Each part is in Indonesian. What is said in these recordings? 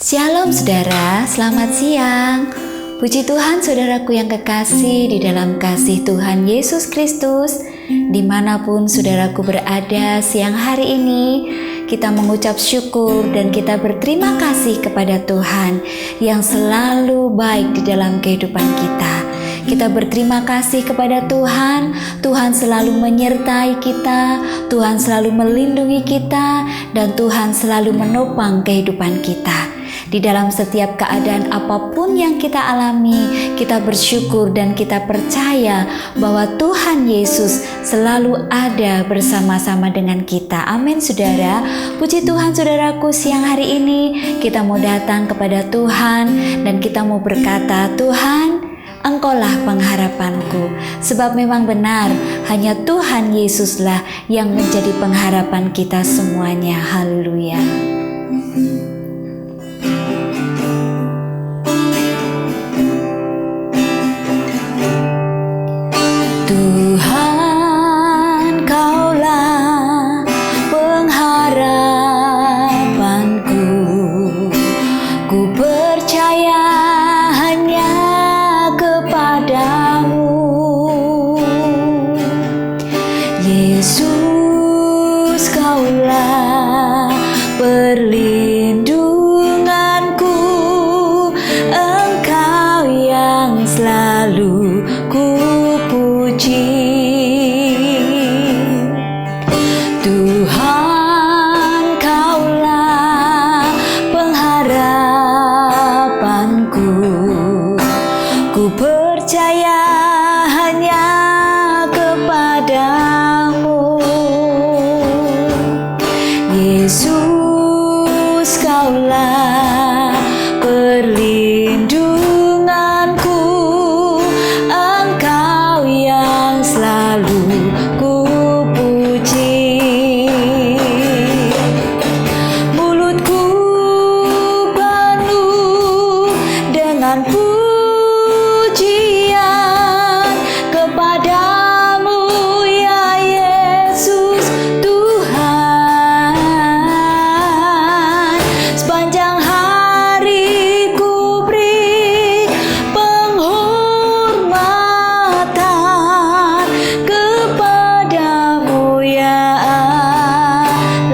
Shalom saudara, selamat siang. Puji Tuhan saudaraku yang kekasih di dalam kasih Tuhan Yesus Kristus. Dimanapun saudaraku berada siang hari ini, kita mengucap syukur dan kita berterima kasih kepada Tuhan yang selalu baik di dalam kehidupan kita. Kita berterima kasih kepada Tuhan. Tuhan selalu menyertai kita, Tuhan selalu melindungi kita, dan Tuhan selalu menopang kehidupan kita. Di dalam setiap keadaan apapun yang kita alami, kita bersyukur dan kita percaya bahwa Tuhan Yesus selalu ada bersama-sama dengan kita. Amin saudara. Puji Tuhan saudaraku, siang hari ini kita mau datang kepada Tuhan dan kita mau berkata, Tuhan, Engkaulah pengharapanku. Sebab memang benar, hanya Tuhan Yesuslah yang menjadi pengharapan kita semuanya. Haleluya. Tuhan, Kaulah pengharapanku. Ku percaya hanya kepadamu. Yesus, Kaulah perlindunganku. Engkau yang selalu ku puji. Tuhan, Kaulah pengharapanku. Ku percaya hanya kepadamu. Yesus, Kaulah perlindunganku. Engkau yang selalu ku puji. Mulutku penuh dengan pujian kepadamu ya Yesus Tuhan. Sepanjang hari ku beri penghormatan kepadamu ya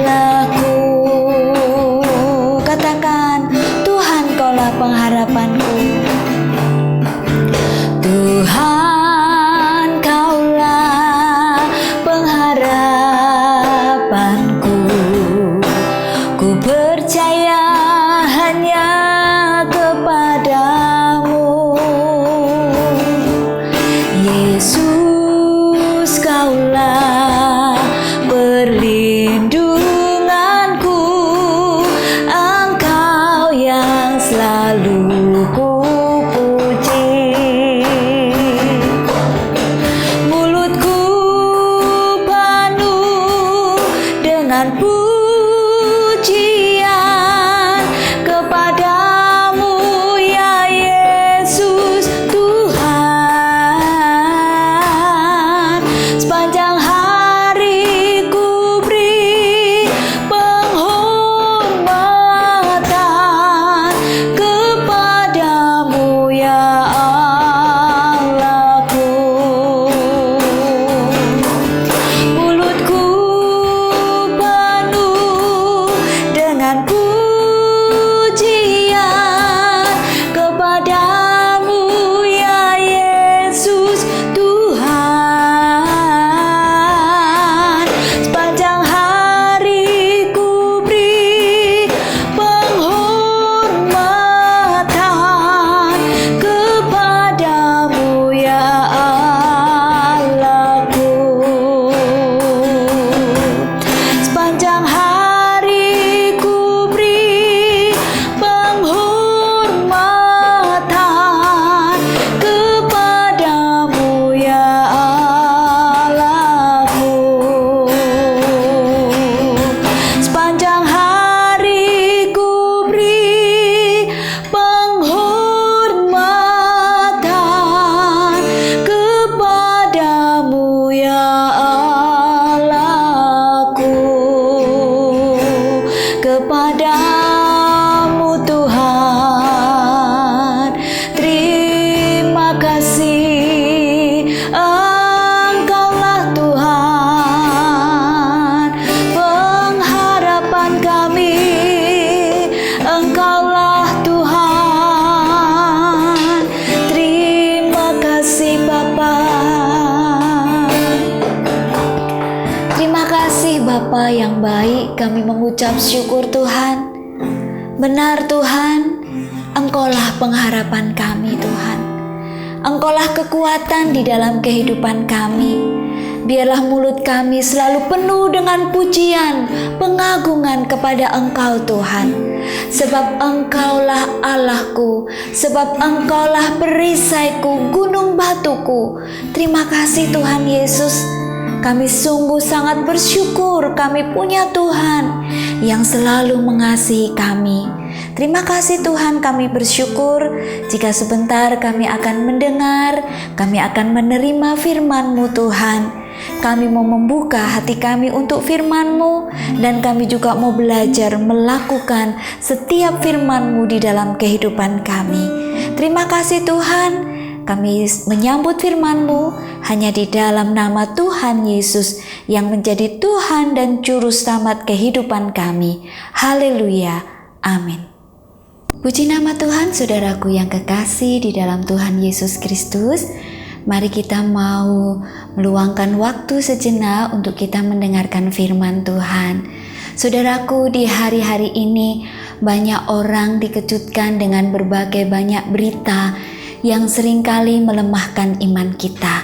Allahku. Katakan, Tuhan Kaulah pengharapanku. Tuhan, Kaulah pengharapanku. Ku percaya hanya kepadamu. Yesus, Kaulah perlindunganku. Engkau yang selalu ku puji. Engkaulah Tuhan. Terima kasih Bapa. Terima kasih Bapa yang baik, kami mengucap syukur Tuhan. Benar Tuhan, Engkaulah pengharapan kami Tuhan. Engkaulah kekuatan di dalam kehidupan kami. Biarlah mulut kami selalu penuh dengan pujian, pengagungan kepada Engkau Tuhan. Sebab Engkaulah Allahku, sebab Engkaulah perisaiku, gunung batuku. Terima kasih Tuhan Yesus. Kami sungguh sangat bersyukur kami punya Tuhan yang selalu mengasihi kami. Terima kasih Tuhan, kami bersyukur jika sebentar kami akan mendengar, kami akan menerima firman-Mu Tuhan. Kami mau membuka hati kami untuk firman-Mu dan kami juga mau belajar melakukan setiap firman-Mu di dalam kehidupan kami. Terima kasih Tuhan, kami menyambut firman-Mu hanya di dalam nama Tuhan Yesus yang menjadi Tuhan dan Juru Selamat kehidupan kami. Haleluya, amin. Puji nama Tuhan, saudaraku yang kekasih di dalam Tuhan Yesus Kristus. Mari kita mau meluangkan waktu sejenak untuk kita mendengarkan firman Tuhan. Saudaraku, di hari-hari ini banyak orang dikejutkan dengan berbagai banyak berita yang seringkali melemahkan iman kita.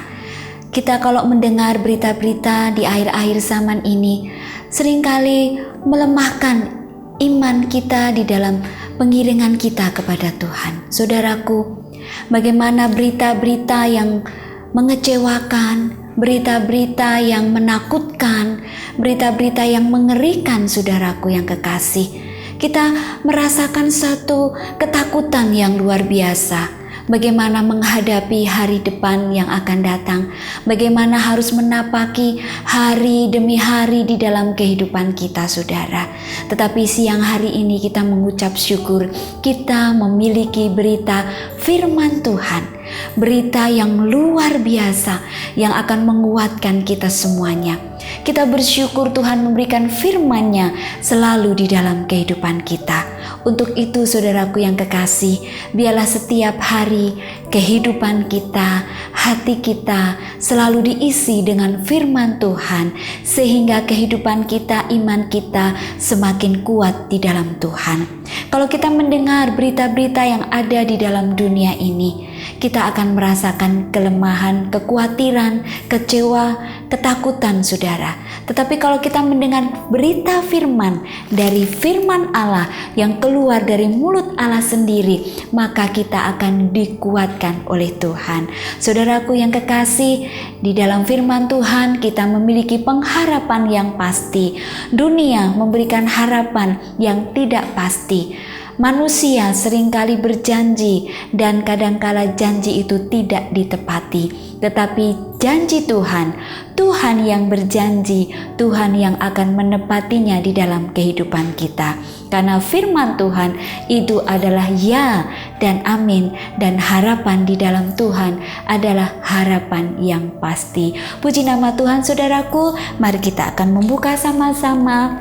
Kita kalau mendengar berita-berita di akhir-akhir zaman ini, seringkali melemahkan iman kita di dalam pengiringan kita kepada Tuhan. Saudaraku, bagaimana berita-berita yang mengecewakan, berita-berita yang menakutkan, berita-berita yang mengerikan, saudaraku yang kekasih. Kita merasakan satu ketakutan yang luar biasa. Bagaimana menghadapi hari depan yang akan datang, bagaimana harus menapaki hari demi hari di dalam kehidupan kita, saudara. Tetapi siang hari ini kita mengucap syukur, kita memiliki berita firman Tuhan, berita yang luar biasa yang akan menguatkan kita semuanya. Kita bersyukur Tuhan memberikan firman-Nya selalu di dalam kehidupan kita. Untuk itu saudaraku yang kekasih, biarlah setiap hari kehidupan kita, hati kita selalu diisi dengan firman Tuhan, sehingga kehidupan kita, iman kita semakin kuat di dalam Tuhan. Kalau kita mendengar berita-berita yang ada di dalam dunia ini, kita akan merasakan kelemahan, kekhawatiran, kecewa, ketakutan, saudara. Tetapi kalau kita mendengar berita firman dari firman Allah yang keluar dari mulut Allah sendiri, maka kita akan dikuatkan oleh Tuhan. Saudaraku yang kekasih, di dalam firman Tuhan kita memiliki pengharapan yang pasti. Dunia memberikan harapan yang tidak pasti. Manusia seringkali berjanji dan kadangkala janji itu tidak ditepati. Tetapi janji Tuhan, Tuhan yang berjanji, Tuhan yang akan menepatinya di dalam kehidupan kita. Karena firman Tuhan itu adalah ya dan amin, dan harapan di dalam Tuhan adalah harapan yang pasti. Puji nama Tuhan, saudaraku. Mari kita akan membuka sama-sama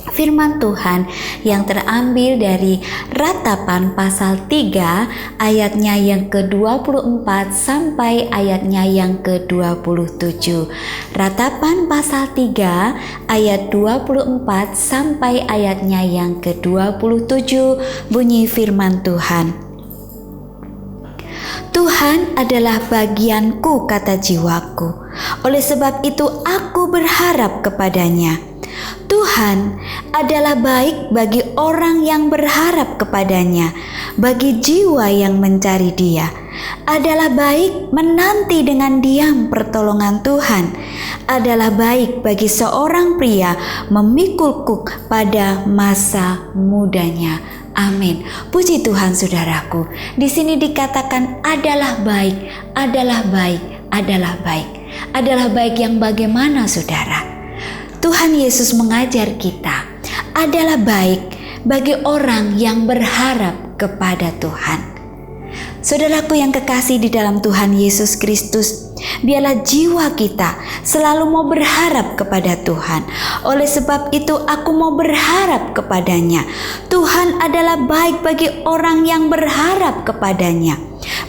firman Tuhan yang terambil dari Ratapan pasal 3 ayatnya yang ke-24 sampai ayatnya yang ke-27. Ratapan pasal 3 ayat 24 sampai ayatnya yang ke-27, bunyi firman Tuhan. Tuhan adalah bagianku, kata jiwaku. Oleh sebab itu aku berharap kepadanya. Tuhan adalah baik bagi orang yang berharap kepadanya, bagi jiwa yang mencari Dia. Adalah baik menanti dengan diam pertolongan Tuhan. Adalah baik bagi seorang pria memikul kuk pada masa mudanya. Amin. Puji Tuhan, saudaraku. Di sini dikatakan adalah baik, adalah baik, adalah baik. Adalah baik yang bagaimana, saudara? Tuhan Yesus mengajar kita adalah baik bagi orang yang berharap kepada Tuhan. Saudaraku yang kekasih di dalam Tuhan Yesus Kristus, Biarlah jiwa kita selalu mau berharap kepada Tuhan. Oleh sebab itu aku mau berharap kepadanya. Tuhan adalah baik bagi orang yang berharap kepadanya,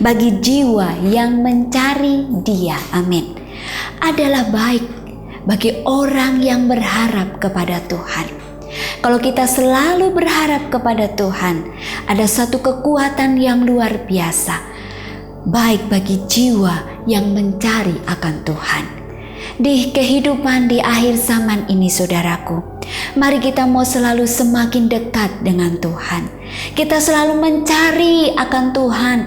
bagi jiwa yang mencari Dia. Amin. Adalah baik bagi orang yang berharap kepada Tuhan. Kalau kita selalu berharap kepada Tuhan, ada satu kekuatan yang luar biasa, baik bagi jiwa yang mencari akan Tuhan. Di kehidupan di akhir zaman ini, saudaraku, mari kita mau selalu semakin dekat dengan Tuhan. Kita selalu mencari akan Tuhan.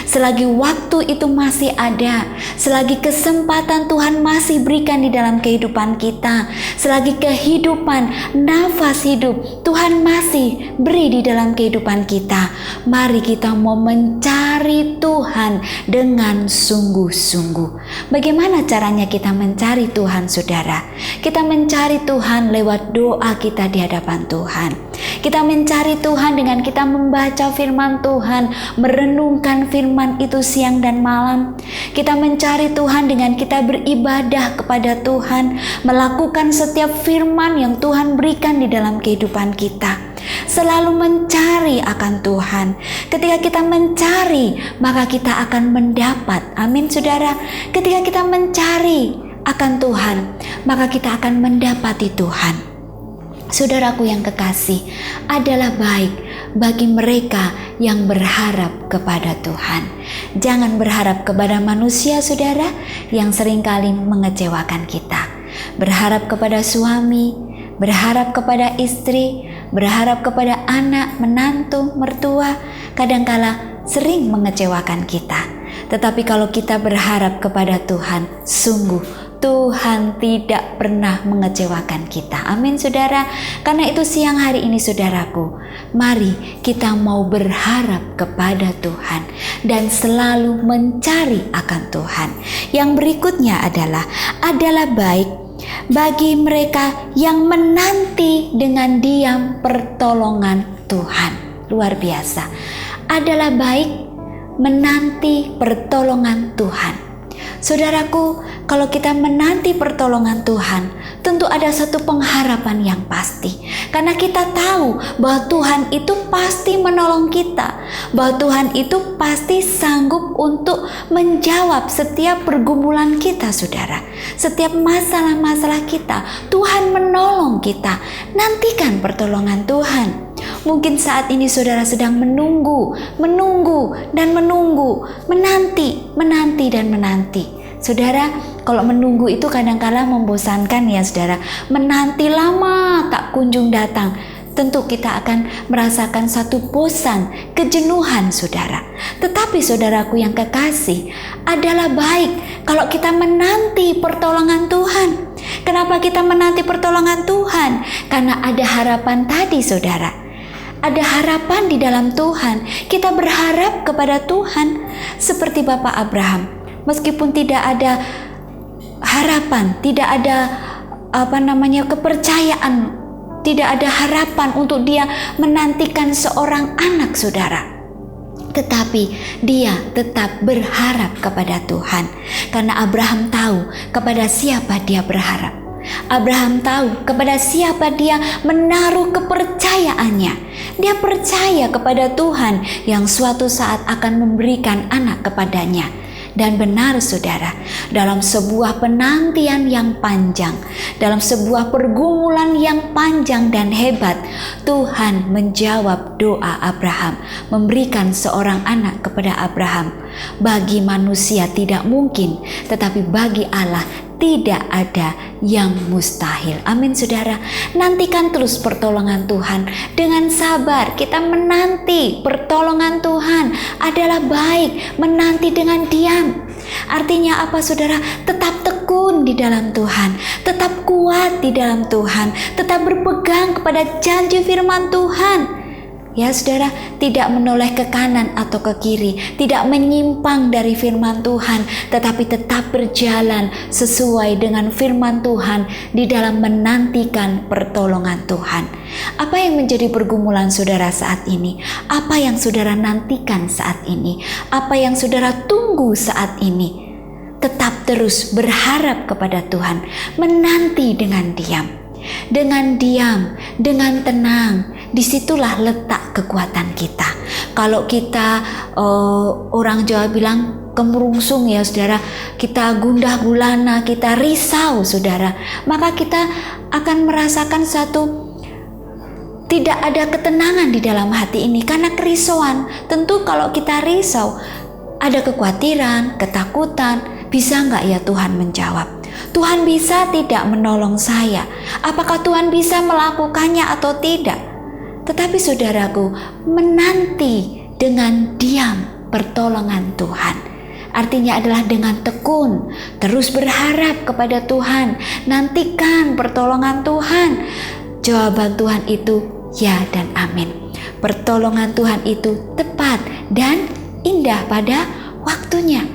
Selagi waktu itu masih ada, selagi kesempatan Tuhan masih berikan di dalam kehidupan kita, selagi kehidupan, nafas hidup Tuhan masih beri di dalam kehidupan kita, mari kita mau mencari Tuhan dengan sungguh-sungguh. Bagaimana caranya kita mencari Tuhan, saudara? Kita mencari Tuhan lewat doa kita di hadapan Tuhan. Kita mencari Tuhan dengan kita membaca firman Tuhan, merenungkan firman itu siang dan malam. Kita mencari Tuhan dengan kita beribadah kepada Tuhan, melakukan setiap firman yang Tuhan berikan di dalam kehidupan kita. Selalu mencari akan Tuhan. Ketika kita mencari, maka kita akan mendapat. Amin, saudara. Ketika kita mencari akan Tuhan, maka kita akan mendapati Tuhan. Saudaraku yang kekasih, adalah baik bagi mereka yang berharap kepada Tuhan. Jangan berharap kepada manusia, saudara, yang seringkali mengecewakan kita. Berharap kepada suami, berharap kepada istri, berharap kepada anak, menantu, mertua, kadangkala sering mengecewakan kita. Tetapi kalau kita berharap kepada Tuhan, sungguh Tuhan tidak pernah mengecewakan kita. Amin, saudara. Karena itu siang hari ini, saudaraku, mari kita mau berharap kepada Tuhan dan selalu mencari akan Tuhan. Yang berikutnya adalah baik bagi mereka yang menanti dengan diam pertolongan Tuhan. Luar biasa. Adalah baik menanti pertolongan Tuhan. Saudaraku, kalau kita menanti pertolongan Tuhan, tentu ada satu pengharapan yang pasti. Karena kita tahu bahwa Tuhan itu pasti menolong kita, bahwa Tuhan itu pasti sanggup untuk menjawab setiap pergumulan kita, saudara. Setiap masalah-masalah kita, Tuhan menolong kita. Nantikan pertolongan Tuhan. Mungkin saat ini saudara sedang menunggu dan menunggu, menanti dan menanti. Saudara, kalau menunggu itu kadang-kala membosankan ya, saudara. Menanti lama tak kunjung datang, tentu kita akan merasakan satu bosan, kejenuhan, saudara. Tetapi saudaraku yang kekasih, adalah baik kalau kita menanti pertolongan Tuhan. Kenapa kita menanti pertolongan Tuhan? Karena ada harapan tadi, saudara. Ada harapan di dalam Tuhan. Kita berharap kepada Tuhan seperti Bapak Abraham. Meskipun tidak ada harapan, tidak ada kepercayaan, tidak ada harapan untuk dia menantikan seorang anak, saudara. Tetapi dia tetap berharap kepada Tuhan. Karena Abraham tahu kepada siapa dia berharap. Abraham tahu kepada siapa dia menaruh kepercayaannya. Dia percaya kepada Tuhan yang suatu saat akan memberikan anak kepadanya. Dan benar, saudara, dalam sebuah penantian yang panjang, dalam sebuah pergumulan yang panjang dan hebat, Tuhan menjawab doa Abraham, memberikan seorang anak kepada Abraham. Bagi manusia tidak mungkin, tetapi bagi Allah tidak ada yang mustahil. Amin, saudara. Nantikan terus pertolongan Tuhan. Dengan sabar kita menanti pertolongan Tuhan. Adalah baik menanti dengan diam. Artinya apa, saudara? Tetap tekun di dalam Tuhan, tetap kuat di dalam Tuhan, tetap berpegang kepada janji firman Tuhan. Ya, saudara, tidak menoleh ke kanan atau ke kiri, tidak menyimpang dari firman Tuhan, tetapi tetap berjalan sesuai dengan firman Tuhan di dalam menantikan pertolongan Tuhan. Apa yang menjadi pergumulan saudara saat ini? Apa yang saudara nantikan saat ini? Apa yang saudara tunggu saat ini? tetap terus berharap kepada Tuhan, menanti dengan diam. Dengan diam, dengan tenang, disitulah letak kekuatan kita. Kalau kita, orang Jawa bilang kemerungsung ya saudara, kita gundah gulana, kita risau saudara, maka kita akan merasakan tidak ada ketenangan di dalam hati ini karena kerisauan. Tentu kalau kita risau, ada kekhawatiran, ketakutan, bisa nggak ya Tuhan menjawab? Tuhan bisa tidak menolong saya? Apakah Tuhan bisa melakukannya atau tidak? Tetapi saudaraku, menanti dengan diam pertolongan Tuhan. Artinya adalah dengan tekun, terus berharap kepada Tuhan, nantikan pertolongan Tuhan. Jawaban Tuhan itu ya dan amin. Pertolongan Tuhan itu tepat dan indah pada waktunya.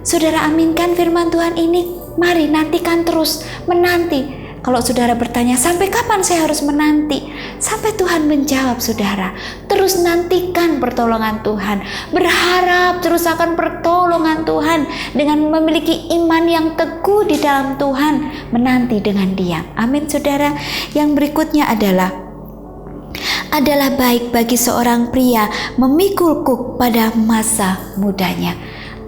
Saudara aminkan firman Tuhan ini? Mari nantikan terus, menanti. Kalau saudara bertanya, sampai kapan saya harus menanti? Sampai Tuhan menjawab saudara. Terus nantikan pertolongan Tuhan. Berharap terus akan pertolongan Tuhan dengan memiliki iman yang teguh di dalam Tuhan. Menanti dengan diam. Amin saudara. Yang berikutnya adalah baik bagi seorang pria memikul kuk pada masa mudanya.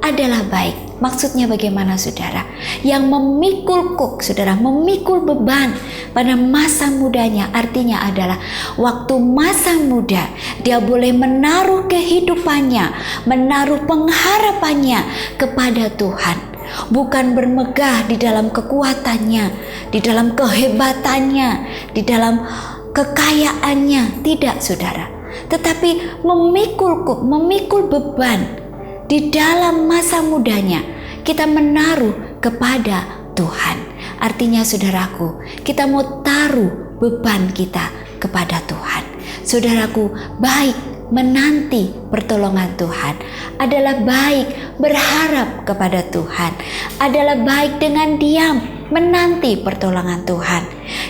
Adalah baik. Maksudnya bagaimana saudara? Yang memikul kuk saudara, memikul beban pada masa mudanya, artinya adalah waktu masa muda dia boleh menaruh kehidupannya, menaruh pengharapannya kepada Tuhan. Bukan bermegah di dalam kekuatannya, di dalam kehebatannya, di dalam kekayaannya, tidak saudara. Tetapi memikul kuk, memikul beban di dalam masa mudanya, kita menaruh kepada Tuhan. Artinya saudaraku, kita mau taruh beban kita kepada Tuhan. Saudaraku, baik menanti pertolongan Tuhan adalah baik berharap kepada Tuhan, adalah baik dengan diam menanti pertolongan Tuhan.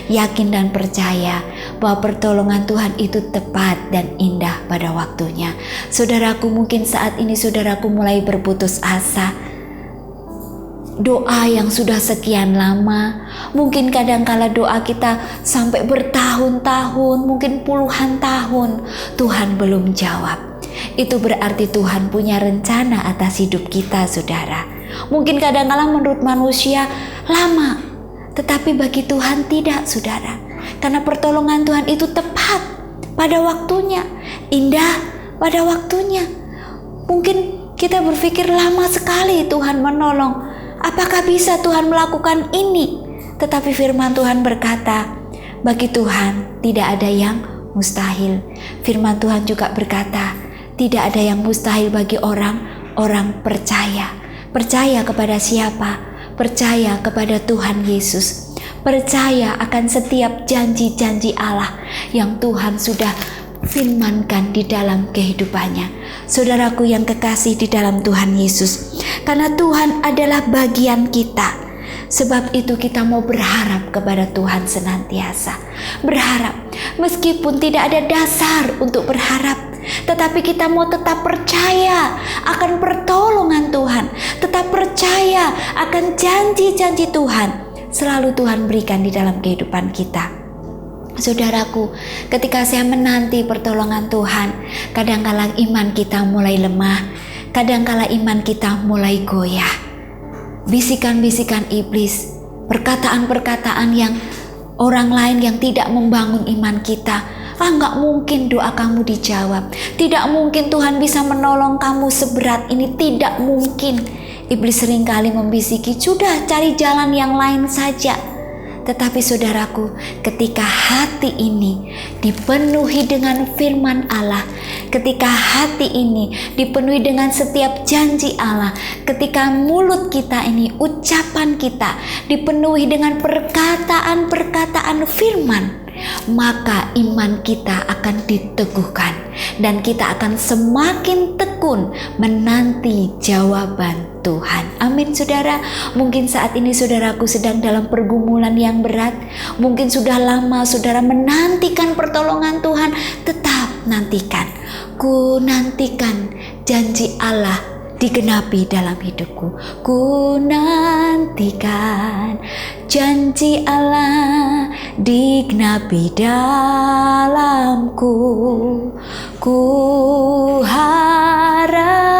Yakin dan percaya bahwa pertolongan Tuhan itu tepat dan indah pada waktunya. Saudaraku, mungkin saat ini saudaraku mulai berputus asa. Doa yang sudah sekian lama, mungkin kadangkala doa kita sampai bertahun-tahun, mungkin puluhan tahun, Tuhan belum jawab. Itu berarti Tuhan punya rencana atas hidup kita saudara. Mungkin kadangkala menurut manusia lama, tetapi bagi Tuhan tidak saudara. Karena pertolongan Tuhan itu tepat pada waktunya, indah pada waktunya. Mungkin kita berpikir lama sekali Tuhan menolong. Apakah bisa Tuhan melakukan ini? Tetapi firman Tuhan berkata, bagi Tuhan tidak ada yang mustahil. Firman Tuhan juga berkata, tidak ada yang mustahil bagi orang percaya. Percaya kepada siapa? Percaya kepada Tuhan Yesus. Percaya akan setiap janji-janji Allah yang Tuhan sudah firmankan di dalam kehidupannya. Saudaraku yang kekasih di dalam Tuhan Yesus, karena Tuhan adalah bagian kita, sebab itu kita mau berharap kepada Tuhan senantiasa. Berharap meskipun tidak ada dasar untuk berharap, tetapi kita mau tetap percaya akan pertolongan Tuhan, tetap percaya akan janji-janji Tuhan. Selalu Tuhan berikan di dalam kehidupan kita. Saudaraku, ketika saya menanti pertolongan Tuhan, kadangkala iman kita mulai lemah, kadangkala iman kita mulai goyah. Bisikan-bisikan iblis, perkataan-perkataan yang orang lain yang tidak membangun iman kita. Nggak mungkin doa kamu dijawab, tidak mungkin Tuhan bisa menolong kamu seberat ini, tidak mungkin. Iblis seringkali membisiki, sudah cari jalan yang lain saja. Tetapi saudaraku, ketika hati ini dipenuhi dengan firman Allah, ketika hati ini dipenuhi dengan setiap janji Allah, ketika mulut kita ini, ucapan kita dipenuhi dengan perkataan-perkataan firman, maka iman kita akan diteguhkan dan kita akan semakin tekun menanti jawaban Tuhan. Amin saudara. Mungkin saat ini saudaraku sedang dalam pergumulan yang berat, mungkin sudah lama saudara menantikan pertolongan Tuhan. Tetap nantikan. Ku nantikan janji Allah digenapi dalam hidupku. Ku nantikan janji Allah digenapi dalamku. Ku harapkan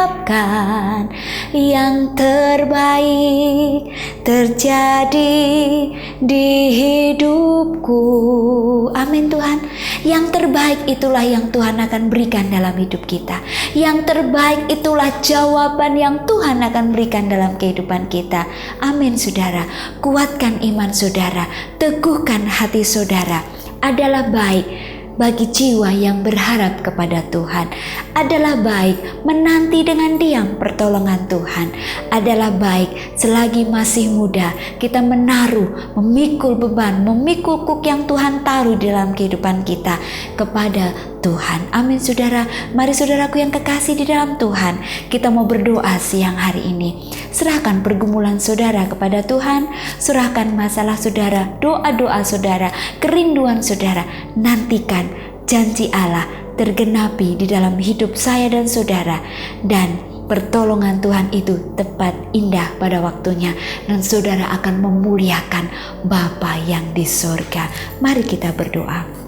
yang terbaik terjadi di hidupku. Amin Tuhan. Yang terbaik itulah yang Tuhan akan berikan dalam hidup kita. Yang terbaik itulah jawaban yang Tuhan akan berikan dalam kehidupan kita. Amin saudara. Kuatkan iman saudara, teguhkan hati saudara. Adalah baik bagi jiwa yang berharap kepada Tuhan. Adalah baik menanti dengan diam pertolongan Tuhan. Adalah baik selagi masih muda kita menaruh, memikul beban, memikul kuk yang Tuhan taruh dalam kehidupan kita kepada Tuhan. Amin saudara. Mari saudaraku yang kekasih di dalam Tuhan, kita mau berdoa siang hari ini. Serahkan pergumulan saudara kepada Tuhan. Serahkan masalah saudara, doa-doa saudara, kerinduan saudara. Nantikan janji Allah tergenapi di dalam hidup saya dan saudara. Dan pertolongan Tuhan itu tepat indah pada waktunya. Dan saudara akan memuliakan Bapa yang di surga. Mari kita berdoa.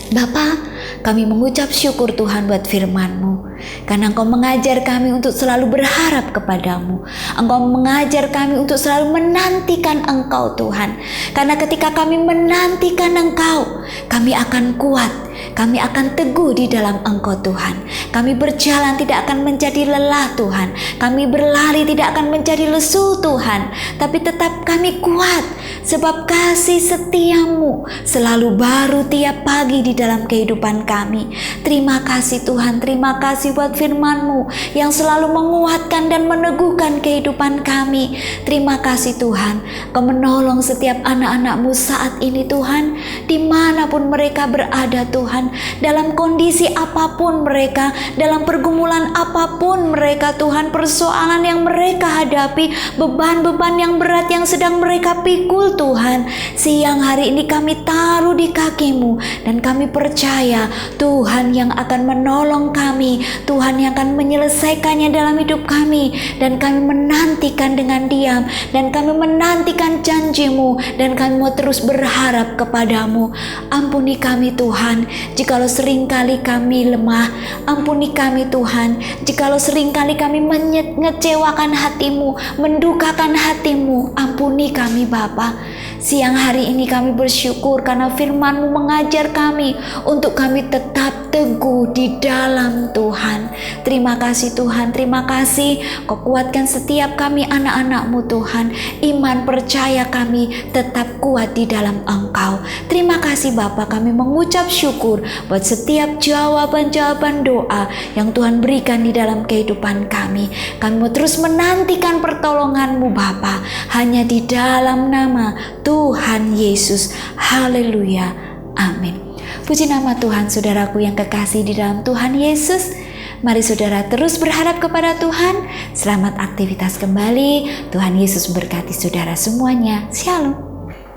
Bapa, kami mengucap syukur Tuhan buat firman-Mu, karena Engkau mengajar kami untuk selalu berharap kepadamu. Engkau mengajar kami untuk selalu menantikan Engkau Tuhan. Karena ketika kami menantikan Engkau, kami akan kuat, kami akan teguh di dalam Engkau Tuhan. Kami berjalan tidak akan menjadi lelah Tuhan. Kami berlari tidak akan menjadi lesu Tuhan. Tapi tetap kami kuat, sebab kasih setiamu selalu baru tiap pagi di dalam kehidupan kami. Terima kasih Tuhan, terima kasih buat firman-Mu yang selalu menguatkan dan meneguhkan kehidupan kami. Terima kasih Tuhan, Kau menolong setiap anak-anak-Mu saat ini Tuhan, dimanapun mereka berada Tuhan, dalam kondisi apapun mereka, dalam pergumulan apapun mereka Tuhan, persoalan yang mereka hadapi, beban-beban yang berat yang sedang mereka pikul Tuhan, siang hari ini kami taruh di kaki-Mu, dan kami percaya Tuhan yang akan menolong kami, Tuhan yang akan menyelesaikannya dalam hidup kami, dan kami menantikan dengan diam, dan kami menantikan janji-Mu, dan kami mau terus berharap kepadamu. Ampuni kami Tuhan, jikalau seringkali kami lemah. Ampuni kami Tuhan, jikalau seringkali kami mengecewakan hati-Mu, mendukakan hati-Mu. Ampuni kami Bapa. Siang hari ini kami bersyukur karena firman-Mu mengajar kami untuk kami tetap teguh di dalam Tuhan. Terima kasih Tuhan, terima kasih Kau kuatkan setiap kami anak-anak-Mu Tuhan. Iman percaya kami tetap kuat di dalam Engkau. Terima kasih Bapa, kami mengucap syukur buat setiap jawaban-jawaban doa yang Tuhan berikan di dalam kehidupan kami. Kami mau terus menantikan pertolongan-Mu Bapa, hanya di dalam nama Tuhan Yesus. Haleluya. Amin. Puji nama Tuhan saudaraku yang kekasih di dalam Tuhan Yesus. Mari saudara terus berharap kepada Tuhan. Selamat aktivitas kembali. Tuhan Yesus berkati saudara semuanya. Shalom.